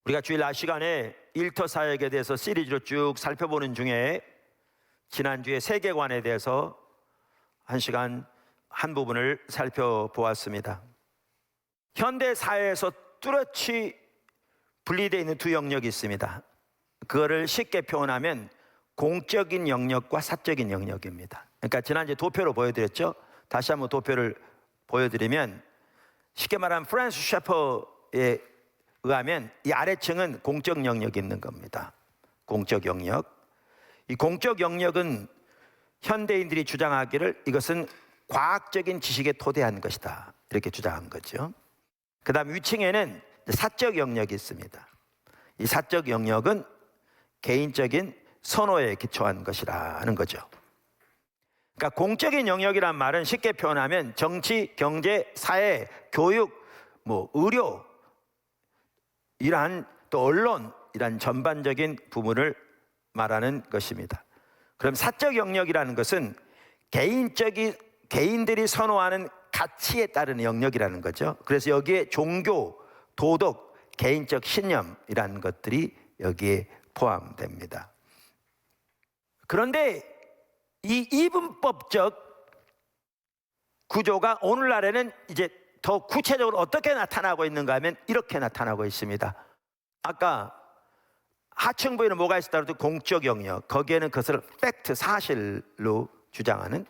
우리가 주일 낮 시간에 일터 사역에 대해서 시리즈로 쭉 살펴보는 중에 지난주에 세계관에 대해서 한 시간 한 부분을 살펴보았습니다. 현대 사회에서 뚜렷이 분리되어 있는 두 영역이 있습니다. 그거를 쉽게 표현하면 공적인 영역과 사적인 영역입니다. 그러니까 지난주에 도표로 보여드렸죠. 다시 한번 도표를 보여드리면 쉽게 말하면 프란스 셰퍼에 의하면 이 아래층은 공적 영역이 있는 겁니다. 공적 영역. 이 공적 영역은 현대인들이 주장하기를 이것은 과학적인 지식에 토대한 것이다, 이렇게 주장한 거죠. 그 다음 위층에는 사적 영역이 있습니다. 이 사적 영역은 개인적인 선호에 기초한 것이라는 거죠. 그러니까 공적인 영역이란 말은 쉽게 표현하면 정치, 경제, 사회, 교육, 의료, 이러한 또 언론, 이러한 전반적인 부분을 말하는 것입니다. 그럼 사적 영역이라는 것은 개인들이 선호하는 가치에 따른 영역이라는 거죠. 그래서 여기에 종교, 도덕, 개인적 신념이라는 것들이 여기에 포함됩니다. 그런데 이 이분법적 구조가 오늘날에는 이제 더 구체적으로 어떻게 나타나고 있는가 하면 이렇게 나타나고 있습니다. 아까 하층부에는 뭐가 있었다 그래도 공적 영역, 거기에는 그것을 팩트, 사실로 주장하는.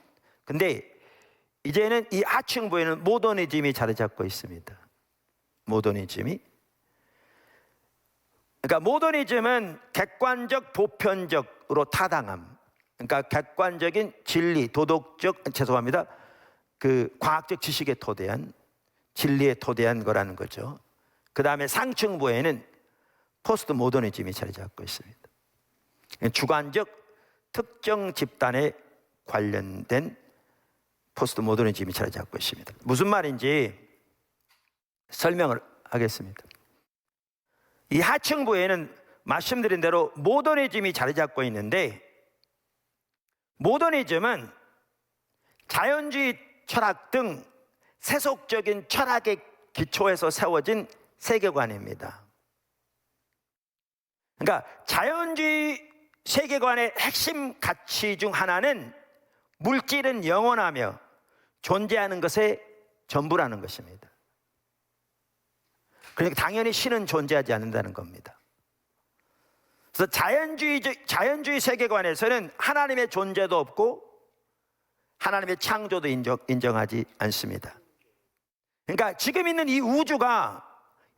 근데 이제는 이 하층부에는 모더니즘이 자리 잡고 있습니다. 모더니즘이. 그러니까 모더니즘은 객관적, 보편적으로 타당함. 그러니까 객관적인 진리, 그 과학적 지식에 토대한, 진리에 토대한 거라는 거죠. 그 다음에 상층부에는 포스트 모더니즘이 자리 잡고 있습니다. 주관적 특정 집단에 관련된 포스트 모더니즘이 자리 잡고 있습니다. 무슨 말인지 설명을 하겠습니다. 이 하층부에는 말씀드린 대로 모더니즘이 자리 잡고 있는데, 모더니즘은 자연주의 철학 등 세속적인 철학의 기초에서 세워진 세계관입니다. 그러니까 자연주의 세계관의 핵심 가치 중 하나는 물질은 영원하며 존재하는 것의 전부라는 것입니다. 그러니까 당연히 신은 존재하지 않는다는 겁니다. 그래서 자연주의 세계관에서는 하나님의 존재도 없고 하나님의 창조도 인정하지 않습니다. 그러니까 지금 있는 이 우주가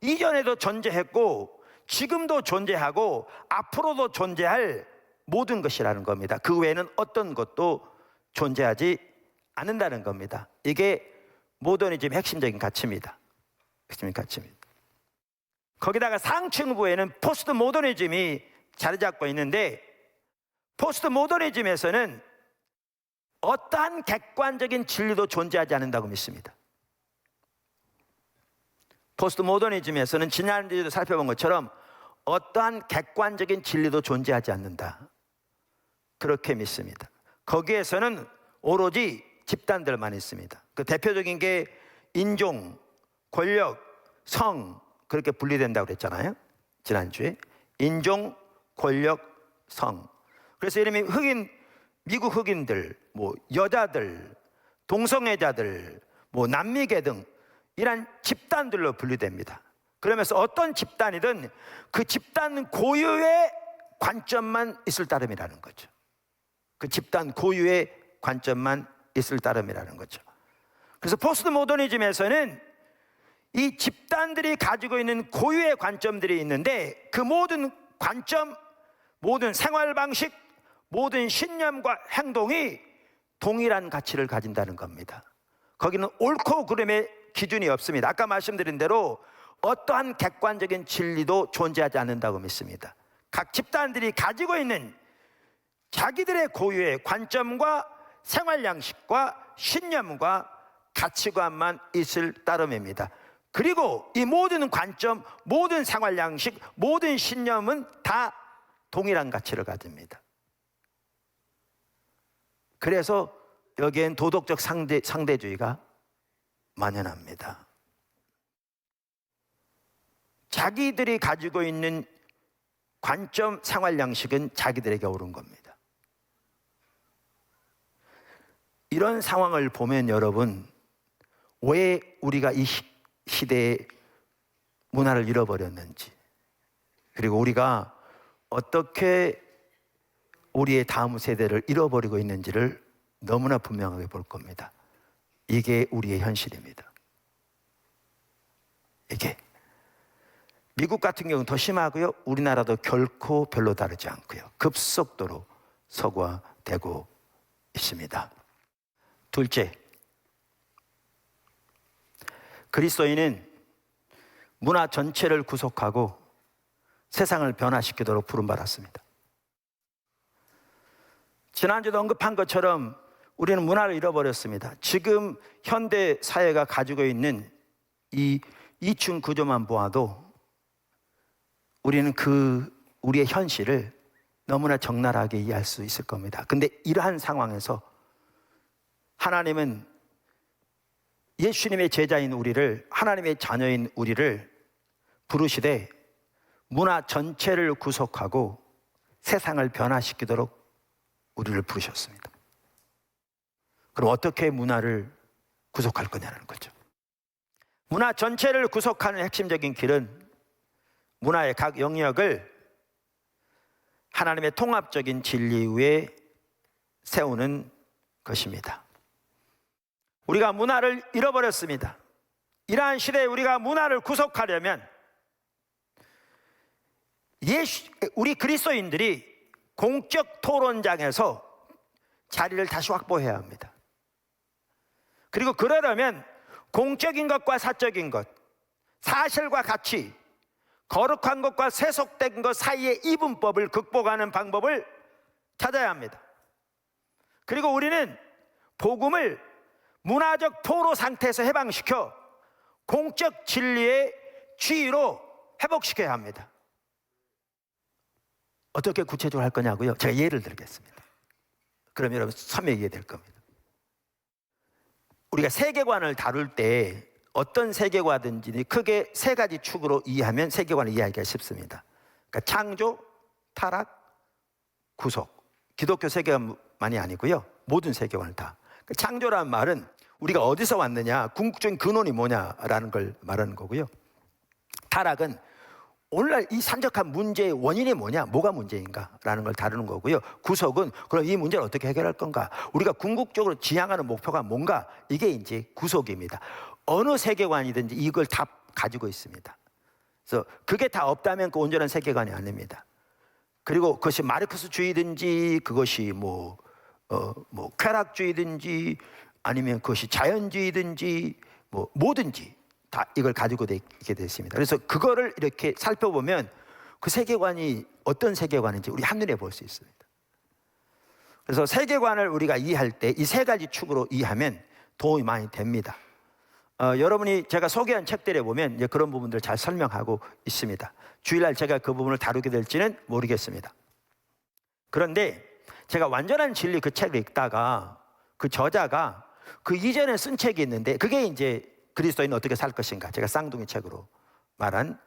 이전에도 존재했고 지금도 존재하고 앞으로도 존재할 모든 것이라는 겁니다. 그 외에는 어떤 것도 존재하지 않는다는 겁니다. 이게 모더니즘의 핵심적인 가치입니다. 핵심적인 가치입니다. 거기다가 상층부에는 포스트 모더니즘이 자리 잡고 있는데, 포스트 모더니즘에서는 어떠한 객관적인 진리도 존재하지 않는다고 믿습니다. 포스트 모더니즘에서는 지난주에도 살펴본 것처럼 어떠한 객관적인 진리도 존재하지 않는다, 그렇게 믿습니다. 거기에서는 오로지 집단들만 있습니다. 그 대표적인 게 인종, 권력, 성, 그렇게 분리된다고 그랬잖아요, 지난주에. 인종, 권력, 성. 그래서 예를 들면 미국 흑인들, 여자들, 동성애자들, 남미계 등 이런 집단들로 분류됩니다. 그러면서 어떤 집단이든 그 집단 고유의 관점만 있을 따름이라는 거죠. 그 집단 고유의 관점만 있을 따름이라는 거죠. 그래서 포스트 모더니즘에서는 이 집단들이 가지고 있는 고유의 관점들이 있는데, 그 모든 관점, 모든 생활 방식, 모든 신념과 행동이 동일한 가치를 가진다는 겁니다. 거기는 옳고 그름의 기준이 없습니다. 아까 말씀드린 대로 어떠한 객관적인 진리도 존재하지 않는다고 믿습니다. 각 집단들이 가지고 있는 자기들의 고유의 관점과 생활 양식과 신념과 가치관만 있을 따름입니다. 그리고 이 모든 관점, 모든 생활 양식, 모든 신념은 다 동일한 가치를 가집니다. 그래서 여기엔 도덕적 상대주의가 만연합니다. 자기들이 가지고 있는 관점, 생활 양식은 자기들에게 옳은 겁니다. 이런 상황을 보면 여러분, 왜 우리가 이 시대에 문화를 잃어버렸는지, 그리고 우리가 어떻게 우리의 다음 세대를 잃어버리고 있는지를 너무나 분명하게 볼 겁니다. 이게 우리의 현실입니다. 이게 미국 같은 경우는 더 심하고요, 우리나라도 결코 별로 다르지 않고요, 급속도로 서구화되고 있습니다. 둘째, 그리스도인은 문화 전체를 구속하고 세상을 변화시키도록 부름받았습니다. 지난주도 언급한 것처럼 우리는 문화를 잃어버렸습니다. 지금 현대 사회가 가지고 있는 이 2층 구조만 보아도 우리는 우리의 현실을 너무나 적나라하게 이해할 수 있을 겁니다. 근데 이러한 상황에서 하나님은 예수님의 제자인 우리를, 하나님의 자녀인 우리를 부르시되 문화 전체를 구속하고 세상을 변화시키도록 우리를 부르셨습니다. 그럼 어떻게 문화를 구속할 거냐는 거죠. 문화 전체를 구속하는 핵심적인 길은 문화의 각 영역을 하나님의 통합적인 진리 위에 세우는 것입니다. 우리가 문화를 잃어버렸습니다. 이러한 시대에 우리가 문화를 구속하려면 우리 그리스도인들이 공적 토론장에서 자리를 다시 확보해야 합니다. 그리고 그러려면 공적인 것과 사적인 것, 사실과 가치, 거룩한 것과 세속된 것 사이의 이분법을 극복하는 방법을 찾아야 합니다. 그리고 우리는 복음을 문화적 포로 상태에서 해방시켜 공적 진리의 지위로 회복시켜야 합니다. 어떻게 구체적으로 할 거냐고요? 제가 예를 들겠습니다. 그럼 여러분 선명히 이해될 겁니다. 우리가 세계관을 다룰 때 어떤 세계관든지 크게 세 가지 축으로 이해하면 세계관을 이해하기가 쉽습니다. 그러니까 창조, 타락, 구속. 기독교 세계관만이 아니고요, 모든 세계관을 다. 창조라는 말은 우리가 어디서 왔느냐, 궁극적인 근원이 뭐냐라는 걸 말하는 거고요. 타락은 오늘날 이 산적한 문제의 원인이 뭐냐, 뭐가 문제인가라는 걸 다루는 거고요. 구속은 그럼 이 문제를 어떻게 해결할 건가, 우리가 궁극적으로 지향하는 목표가 뭔가, 이게 이제 구속입니다. 어느 세계관이든지 이걸 다 가지고 있습니다. 그래서 그게 다 없다면 그 온전한 세계관이 아닙니다. 그리고 그것이 마르크스주의든지 그것이 쾌락주의든지 아니면 그것이 자연주의든지 뭐든지 다 이걸 가지고 있게 됐습니다. 그래서 그거를 이렇게 살펴보면 그 세계관이 어떤 세계관인지 우리 한눈에 볼 수 있습니다. 그래서 세계관을 우리가 이해할 때 이 세 가지 축으로 이해하면 도움이 많이 됩니다. 여러분이 제가 소개한 책들에 보면 이제 그런 부분들을 잘 설명하고 있습니다. 주일날 제가 그 부분을 다루게 될지는 모르겠습니다. 그런데 제가 완전한 진리 그 책을 읽다가 그 저자가 그 이전에 쓴 책이 있는데 그게 이제 그리스도인은 어떻게 살 것인가, 제가 쌍둥이 책으로 말한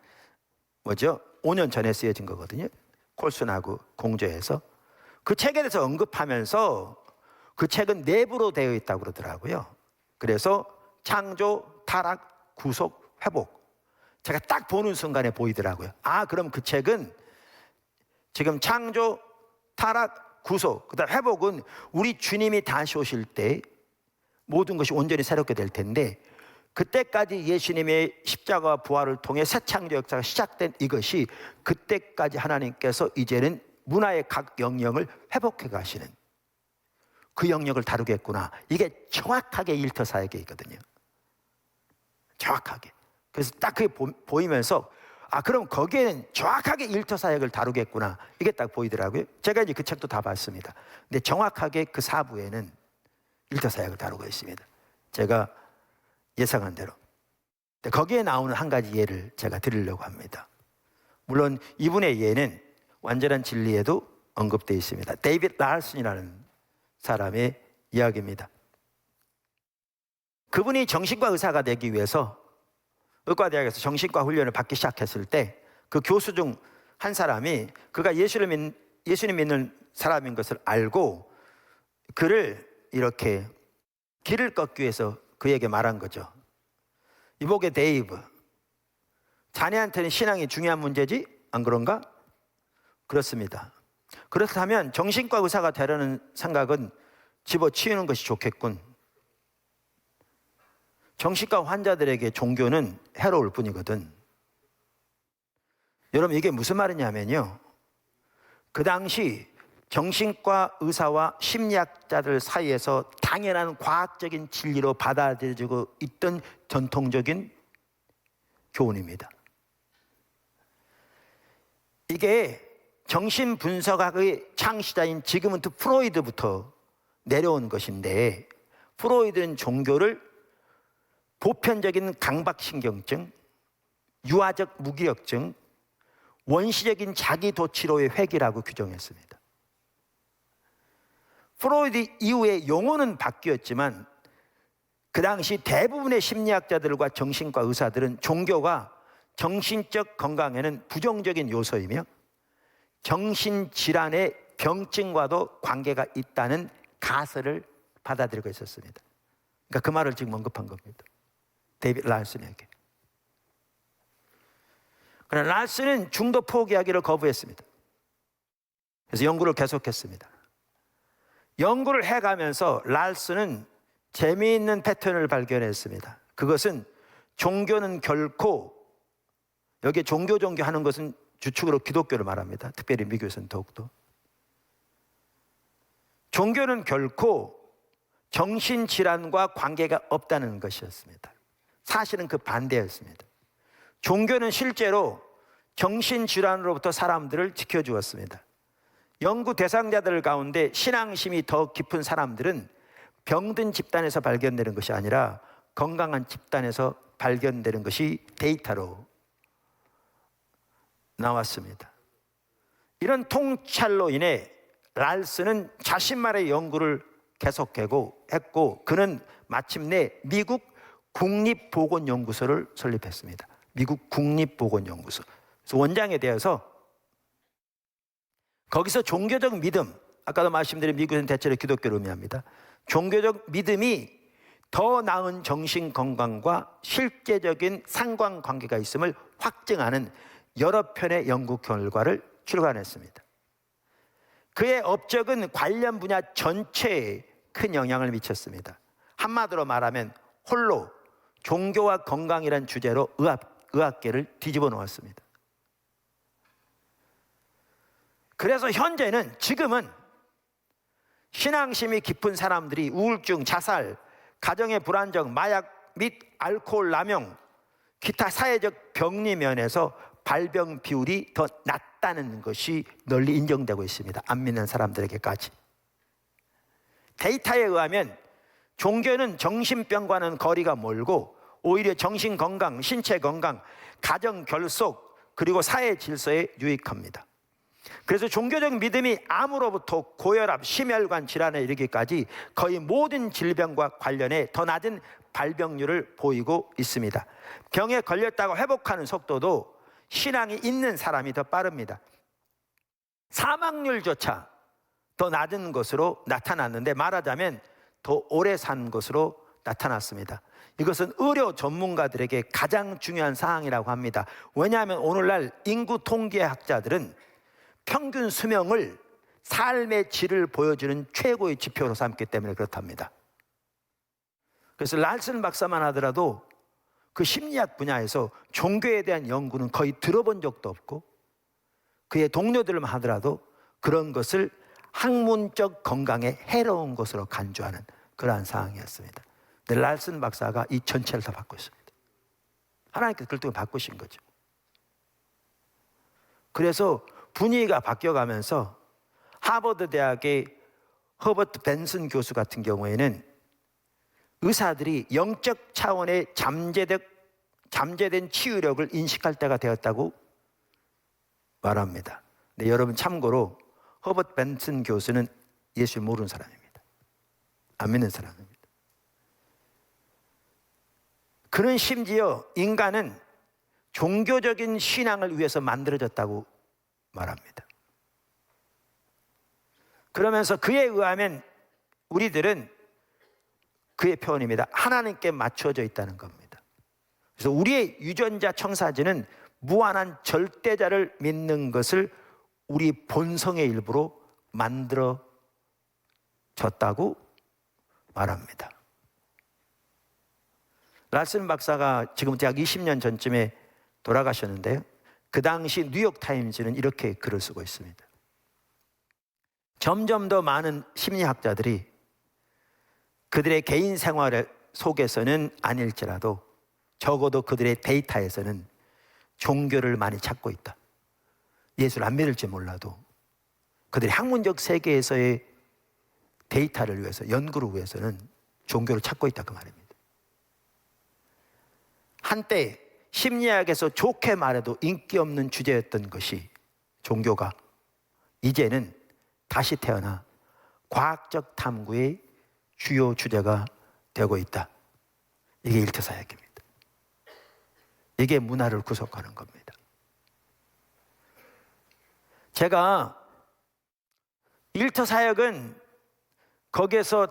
5년 전에 쓰여진 거거든요. 콜슨하고 공저에서 그 책에 대해서 언급하면서 그 책은 내부로 되어 있다고 그러더라고요. 그래서 창조, 타락, 구속, 회복, 제가 딱 보는 순간에 보이더라고요. 그럼 그 책은 지금 창조, 타락, 구속, 그다음 회복은 우리 주님이 다시 오실 때 모든 것이 온전히 새롭게 될 텐데, 그때까지 예수님의 십자가와 부활을 통해 새 창조 역사가 시작된 이것이 그때까지 하나님께서 이제는 문화의 각 영역을 회복해 가시는 그 영역을 다루겠구나. 이게 정확하게 일터 사역이거든요. 정확하게. 그래서 딱 그게 보이면서 그럼 거기에는 정확하게 일터 사역을 다루겠구나, 이게 딱 보이더라고요. 제가 이제 그 책도 다 봤습니다. 근데 정확하게 그 사부에는 일터 사역을 다루고 있습니다. 제가 예상한 대로. 거기에 나오는 한 가지 예를 제가 드리려고 합니다. 물론 이분의 예는 완전한 진리에도 언급되어 있습니다. 데이빗 라슨이라는 사람의 이야기입니다. 그분이 정신과 의사가 되기 위해서 의과대학에서 정신과 훈련을 받기 시작했을 때 그 교수 중 한 사람이 그가 예수님 믿는 사람인 것을 알고 그를 이렇게 길을 꺾기 위해서 그에게 말한 거죠. 이보게 데이브, 자네한테는 신앙이 중요한 문제지? 안 그런가? 그렇습니다. 그렇다면 정신과 의사가 되려는 생각은 집어치우는 것이 좋겠군. 정신과 환자들에게 종교는 해로울 뿐이거든. 여러분, 이게 무슨 말이냐면요, 그 당시 정신과 의사와 심리학자들 사이에서 당연한 과학적인 진리로 받아들여지고 있던 전통적인 교훈입니다. 이게 정신분석학의 창시자인 지그문트 프로이드부터 내려온 것인데, 프로이드는 종교를 보편적인 강박신경증, 유아적 무기력증, 원시적인 자기도취로의 회귀라고 규정했습니다. 프로이드 이후에 용어는 바뀌었지만 그 당시 대부분의 심리학자들과 정신과 의사들은 종교가 정신적 건강에는 부정적인 요소이며 정신질환의 병증과도 관계가 있다는 가설을 받아들이고 있었습니다. 그러니까 그 말을 지금 언급한 겁니다. 데이비드 랄슨에게. 그러나 랄슨은 중도 포기하기를 거부했습니다. 그래서 연구를 계속했습니다. 연구를 해가면서 랄슨은 재미있는 패턴을 발견했습니다. 그것은 종교는 결코, 여기에 종교 하는 것은 주축으로 기독교를 말합니다. 특별히 미국에서는 더욱더. 종교는 결코 정신질환과 관계가 없다는 것이었습니다. 사실은 그 반대였습니다. 종교는 실제로 정신질환으로부터 사람들을 지켜주었습니다. 연구 대상자들 가운데 신앙심이 더 깊은 사람들은 병든 집단에서 발견되는 것이 아니라 건강한 집단에서 발견되는 것이 데이터로 나왔습니다. 이런 통찰로 인해 랄슨은 자신만의 연구를 계속했고 그는 마침내 미국 국립보건연구소를 설립했습니다. 미국 국립보건연구소. 그래서 원장에 대해서 거기서 종교적 믿음, 아까도 말씀드린 미국에서는 대체로 기독교를 의미합니다. 종교적 믿음이 더 나은 정신건강과 실제적인 상관관계가 있음을 확증하는 여러 편의 연구 결과를 출간했습니다. 그의 업적은 관련 분야 전체에 큰 영향을 미쳤습니다. 한마디로 말하면 홀로 종교와 건강이란 주제로 의학계를 뒤집어 놓았습니다. 그래서 지금은 신앙심이 깊은 사람들이 우울증, 자살, 가정의 불안정, 마약 및 알코올 남용, 기타 사회적 병리 면에서 발병 비율이 더 낮다는 것이 널리 인정되고 있습니다. 안 믿는 사람들에게까지. 데이터에 의하면 종교는 정신병과는 거리가 멀고 오히려 정신건강, 신체건강, 가정 결속, 그리고 사회 질서에 유익합니다. 그래서 종교적 믿음이 암으로부터 고혈압, 심혈관 질환에 이르기까지 거의 모든 질병과 관련해 더 낮은 발병률을 보이고 있습니다. 병에 걸렸다고 회복하는 속도도 신앙이 있는 사람이 더 빠릅니다. 사망률조차 더 낮은 것으로 나타났는데, 말하자면 더 오래 산 것으로 나타났습니다. 이것은 의료 전문가들에게 가장 중요한 사항이라고 합니다. 왜냐하면 오늘날 인구 통계학자들은 평균 수명을 삶의 질을 보여주는 최고의 지표로 삼기 때문에 그렇답니다. 그래서 랄슨 박사만 하더라도 그 심리학 분야에서 종교에 대한 연구는 거의 들어본 적도 없고, 그의 동료들만 하더라도 그런 것을 학문적 건강에 해로운 것으로 간주하는 그러한 상황이었습니다. 근데 랄슨 박사가 이 전체를 다 바꿨습니다. 하나님께서 그걸 통해 바꾸신 거죠. 그래서 분위기가 바뀌어가면서 하버드 대학의 허버트 벤슨 교수 같은 경우에는 의사들이 영적 차원의 잠재된 치유력을 인식할 때가 되었다고 말합니다. 근데 여러분, 참고로 허버트 벤슨 교수는 예수를 모르는 사람입니다. 안 믿는 사람입니다. 그는 심지어 인간은 종교적인 신앙을 위해서 만들어졌다고 말합니다. 그러면서 그에 의하면 우리들은, 그의 표현입니다, 하나님께 맞춰져 있다는 겁니다. 그래서 우리의 유전자 청사진은 무한한 절대자를 믿는 것을 우리 본성의 일부로 만들어졌다고 말합니다. 랄슨 박사가 지금 약 20년 전쯤에 돌아가셨는데요, 그 당시 뉴욕타임즈는 이렇게 글을 쓰고 있습니다. 점점 더 많은 심리학자들이 그들의 개인 생활 속에서는 아닐지라도 적어도 그들의 데이터에서는 종교를 많이 찾고 있다. 예수를 안 믿을지 몰라도 그들의 학문적 세계에서의 데이터를 위해서, 연구를 위해서는 종교를 찾고 있다, 그 말입니다. 한때 심리학에서 좋게 말해도 인기 없는 주제였던 것이 종교가 이제는 다시 태어나 과학적 탐구의 주요 주제가 되고 있다. 이게 일터사역입니다. 이게 문화를 구속하는 겁니다. 제가 일터사역은 거기에서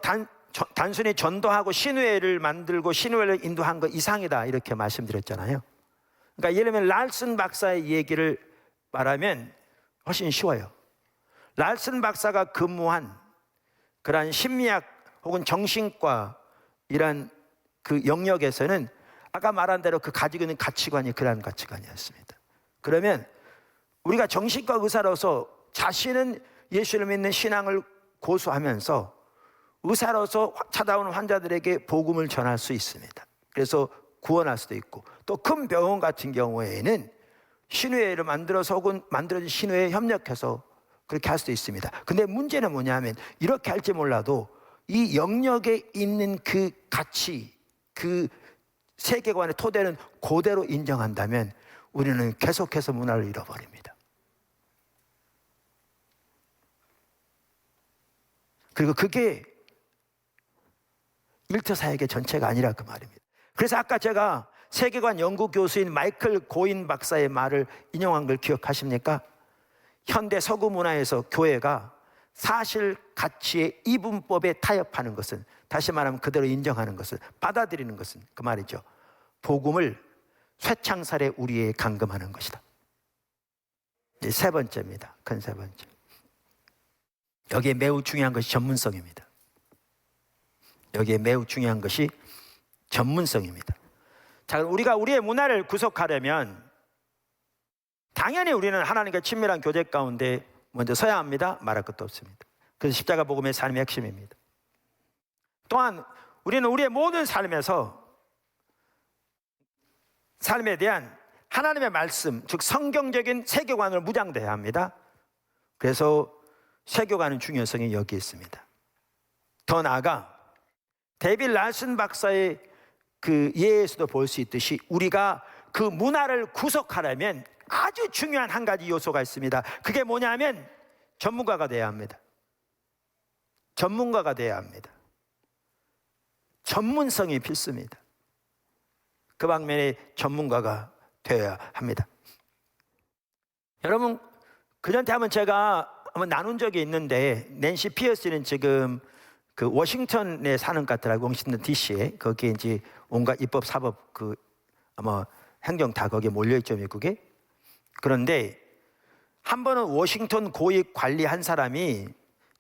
단순히 전도하고 신회를 만들고 신회를 인도한 것 이상이다, 이렇게 말씀드렸잖아요. 그러니까 예를 들면 랄슨 박사의 얘기를 말하면 훨씬 쉬워요. 랄슨 박사가 근무한 그러한 심리학 혹은 정신과 이란 그 영역에서는 아까 말한 대로 그 가지고 있는 가치관이 그러한 가치관이었습니다. 그러면 우리가 정신과 의사로서 자신은 예수를 믿는 신앙을 고수하면서 의사로서 찾아오는 환자들에게 복음을 전할 수 있습니다. 그래서 구원할 수도 있고, 또 큰 병원 같은 경우에는 신회를 만들어서 혹은 만들어진 신회에 협력해서 그렇게 할 수도 있습니다. 근데 문제는 뭐냐면, 이렇게 할지 몰라도 이 영역에 있는 그 가치, 그 세계관의 토대는 그대로 인정한다면 우리는 계속해서 문화를 잃어버립니다. 그리고 그게 일터사역의 전체가 아니라 그 말입니다. 그래서 아까 제가 세계관 연구 교수인 마이클 고인 박사의 말을 인용한 걸 기억하십니까? 현대 서구 문화에서 교회가 사실 가치의 이분법에 타협하는 것은, 다시 말하면 그대로 인정하는 것은, 받아들이는 것은, 그 말이죠, 복음을 쇠창살에 우리에 감금하는 것이다. 이제 세 번째입니다. 큰 세 번째. 여기에 매우 중요한 것이 전문성입니다. 여기에 매우 중요한 것이 전문성입니다. 자, 우리가 우리의 문화를 구속하려면 당연히 우리는 하나님과 친밀한 교제 가운데 먼저 서야 합니다. 말할 것도 없습니다. 그래서 십자가 복음의 삶의 핵심입니다. 또한 우리는 우리의 모든 삶에서 삶에 대한 하나님의 말씀, 즉 성경적인 세계관을 무장돼야 합니다. 그래서 세계관의 중요성이 여기 있습니다. 더 나아가 데이빗 랄슨 박사의 그 예에서도 볼 수 있듯이 우리가 그 문화를 구속하려면 아주 중요한 한 가지 요소가 있습니다. 그게 뭐냐면 전문가가 돼야 합니다. 전문가가 돼야 합니다. 전문성이 필수입니다. 그 방면에 전문가가 되어야 합니다. 여러분, 그전에 한번 제가 나눈 적이 있는데, 낸시 피어스는 지금 그 워싱턴에 사는 것 같더라고요. 워싱턴 DC에. 거기에 이제 온갖 입법, 사법, 그 아마 행정 다 거기에 몰려있죠, 미국에. 그런데 한 번은 워싱턴 고위 관리한 사람이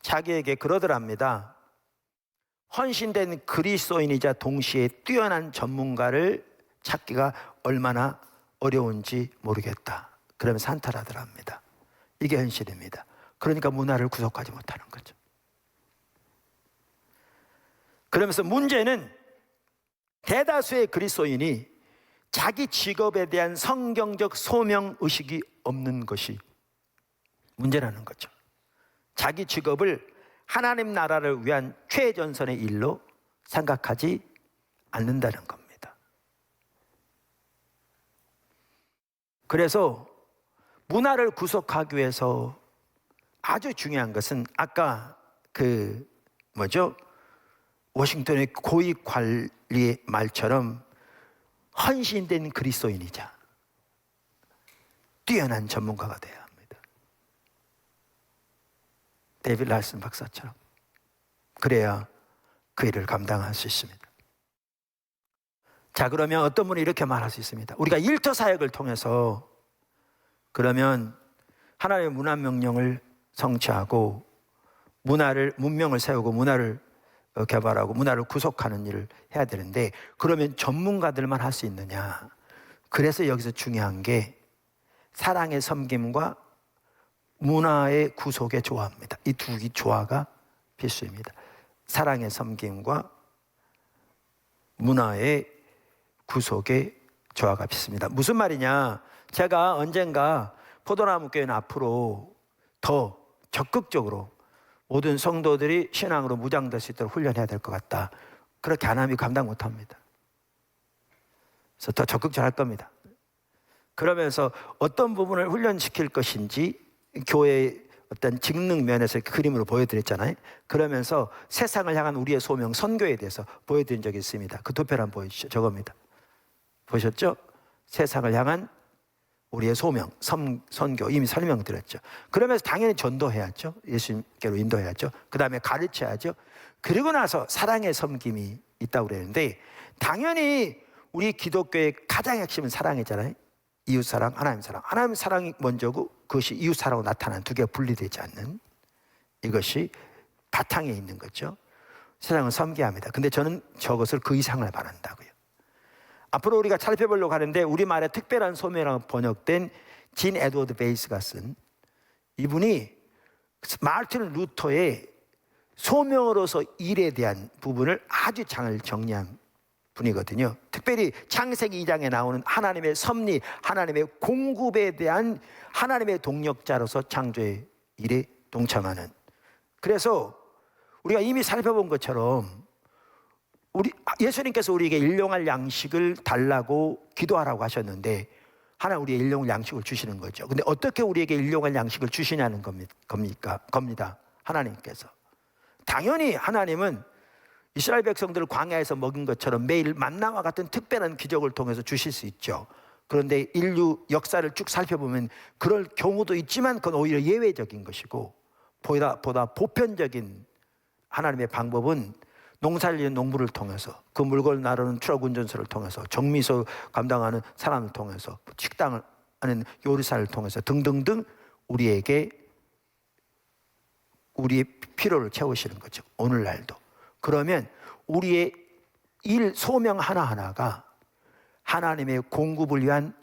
자기에게 그러더랍니다. 헌신된 그리스도인이자 동시에 뛰어난 전문가를 찾기가 얼마나 어려운지 모르겠다. 그러면서 한탄하더랍니다. 이게 현실입니다. 그러니까 문화를 구속하지 못하는 거죠. 그러면서 문제는 대다수의 그리스도인이 자기 직업에 대한 성경적 소명의식이 없는 것이 문제라는 거죠. 자기 직업을 하나님 나라를 위한 최전선의 일로 생각하지 않는다는 겁니다. 그래서 문화를 구속하기 위해서 아주 중요한 것은 아까 워싱턴의 고위 관리의 말처럼 헌신된 그리스도인이자 뛰어난 전문가가 되어야 합니다. 데이빗 랄슨 박사처럼. 그래야 그 일을 감당할 수 있습니다. 자, 그러면 어떤 분이 이렇게 말할 수 있습니다. 우리가 일터 사역을 통해서 그러면 하나님의 문화 명령을 성취하고 문명을 세우고 문화를 개발하고 문화를 구속하는 일을 해야 되는데, 그러면 전문가들만 할 수 있느냐? 그래서 여기서 중요한 게 사랑의 섬김과 문화의 구속의 조화입니다. 이 두 조화가 필수입니다. 사랑의 섬김과 문화의 구속의 조화가 필수입니다. 무슨 말이냐? 제가 언젠가 포도나무 교회는 앞으로 더 적극적으로 모든 성도들이 신앙으로 무장될 수 있도록 훈련해야 될 것 같다. 그렇게 안 하면 감당 못합니다. 그래서 더 적극적으로 할 겁니다. 그러면서 어떤 부분을 훈련시킬 것인지 교회의 어떤 직능 면에서 그림으로 보여드렸잖아요. 그러면서 세상을 향한 우리의 소명, 선교에 대해서 보여드린 적이 있습니다. 그 도표를 한번 보여주시죠. 저겁니다. 보셨죠? 세상을 향한 우리의 소명, 선교, 이미 설명드렸죠. 그러면서 당연히 전도해야죠. 예수님께로 인도해야죠. 그 다음에 가르쳐야죠. 그리고 나서 사랑의 섬김이 있다고 그랬는데, 당연히 우리 기독교의 가장 핵심은 사랑이잖아요. 이웃사랑, 하나님 사랑. 하나님 사랑이 먼저고 그것이 이웃사랑으로 나타나는 두 개가 분리되지 않는, 이것이 바탕에 있는 거죠. 세상을 섬겨야 합니다. 근데 저는 저것을 그 이상을 바란다고요. 앞으로 우리가 살펴보려고 하는데, 우리말에 특별한 소명이라고 번역된 진 에드워드 베이스가 쓴, 이분이 마르틴 루터의 소명으로서 일에 대한 부분을 아주 잘 정리한 분이거든요. 특별히 창세기 2장에 나오는 하나님의 섭리, 하나님의 공급에 대한 하나님의 동력자로서 창조의 일에 동참하는. 그래서 우리가 이미 살펴본 것처럼 예수님께서 우리에게 일용할 양식을 달라고 기도하라고 하셨는데, 하나님 우리의 일용할 양식을 주시는 거죠. 근데 어떻게 우리에게 일용할 양식을 주시냐는 겁니다. 하나님께서. 당연히 하나님은 이스라엘 백성들을 광야에서 먹인 것처럼 매일 만나와 같은 특별한 기적을 통해서 주실 수 있죠. 그런데 인류 역사를 쭉 살펴보면 그럴 경우도 있지만 그건 오히려 예외적인 것이고, 보다 보편적인 하나님의 방법은 농사를 짓는 농부를 통해서, 그 물건을 나르는 트럭 운전사를 통해서, 정미소 감당하는 사람을 통해서, 식당을 하는 요리사를 통해서 등등등 우리에게 우리의 필요를 채우시는 거죠. 오늘날도. 그러면 우리의 일, 소명 하나하나가 하나님의 공급을 위한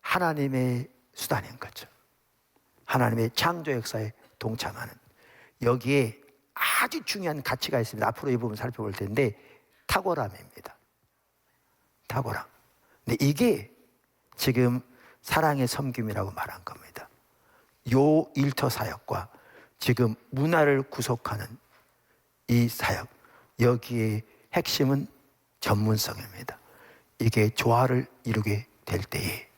하나님의 수단인 거죠. 하나님의 창조 역사에 동참하는. 여기에 아주 중요한 가치가 있습니다. 앞으로 이 부분 살펴볼 텐데, 탁월함입니다. 탁월함. 근데 이게 지금 사랑의 섬김이라고 말한 겁니다. 요 일터 사역과 지금 문화를 구속하는 이 사역, 여기에 핵심은 전문성입니다. 이게 조화를 이루게 될 때에,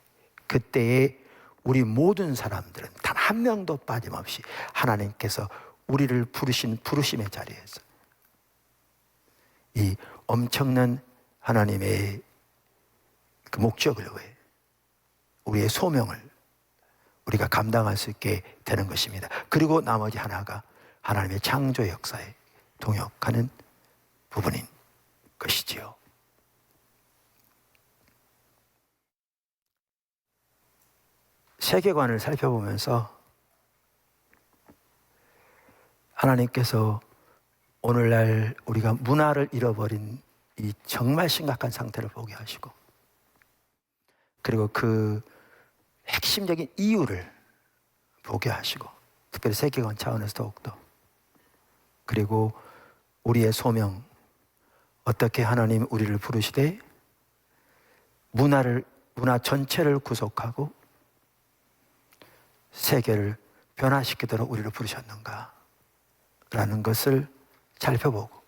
그때에 우리 모든 사람들은 단 한 명도 빠짐없이 하나님께서 우리를 부르신 부르심의 자리에서 이 엄청난 하나님의 그 목적을 위해 우리의 소명을 우리가 감당할 수 있게 되는 것입니다. 그리고 나머지 하나가 하나님의 창조 역사에 동역하는 부분인 것이지요. 세계관을 살펴보면서 하나님께서 오늘날 우리가 문화를 잃어버린 이 정말 심각한 상태를 보게 하시고, 그리고 그 핵심적인 이유를 보게 하시고, 특별히 세계관 차원에서 더욱더, 그리고 우리의 소명, 어떻게 하나님 우리를 부르시되 문화 전체를 구속하고 세계를 변화시키도록 우리를 부르셨는가 라는 것을 살펴보고,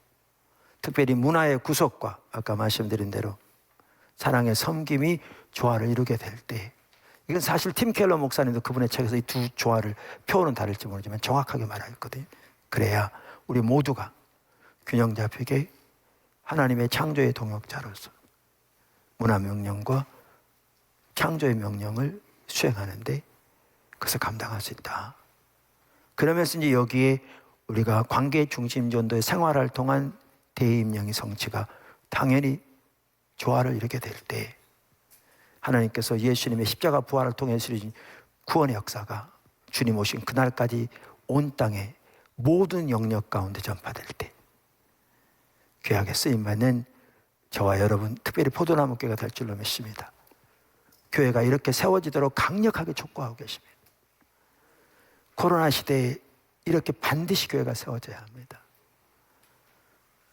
특별히 문화의 구속과 아까 말씀드린 대로 사랑의 섬김이 조화를 이루게 될 때, 이건 사실 팀 켈러 목사님도 그분의 책에서 이 두 조화를 표현은 다를지 모르지만 정확하게 말했거든요. 그래야 우리 모두가 균형 잡히게 하나님의 창조의 동역자로서 문화 명령과 창조의 명령을 수행하는데 그것을 감당할 수 있다. 그러면서 이제 여기에 우리가 관계 중심 전도의 생활을 통한 대입령의 성취가 당연히 조화를 이루게 될 때 하나님께서 예수님의 십자가 부활을 통해서 이루어진 구원의 역사가 주님 오신 그날까지 온 땅의 모든 영역 가운데 전파될 때 귀하게 쓰임받는 저와 여러분, 특별히 포도나무 교회가 될 줄로 믿습니다. 교회가 이렇게 세워지도록 강력하게 촉구하고 계십니다. 코로나 시대에 이렇게 반드시 교회가 세워져야 합니다.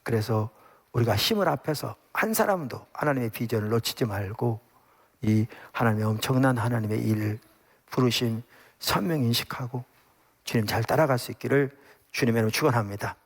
그래서 우리가 힘을 합해서 한 사람도 하나님의 비전을 놓치지 말고 이 하나님의 엄청난 하나님의 일, 부르심 선명 인식하고 주님 잘 따라갈 수 있기를 주님의 이름으로 축원합니다.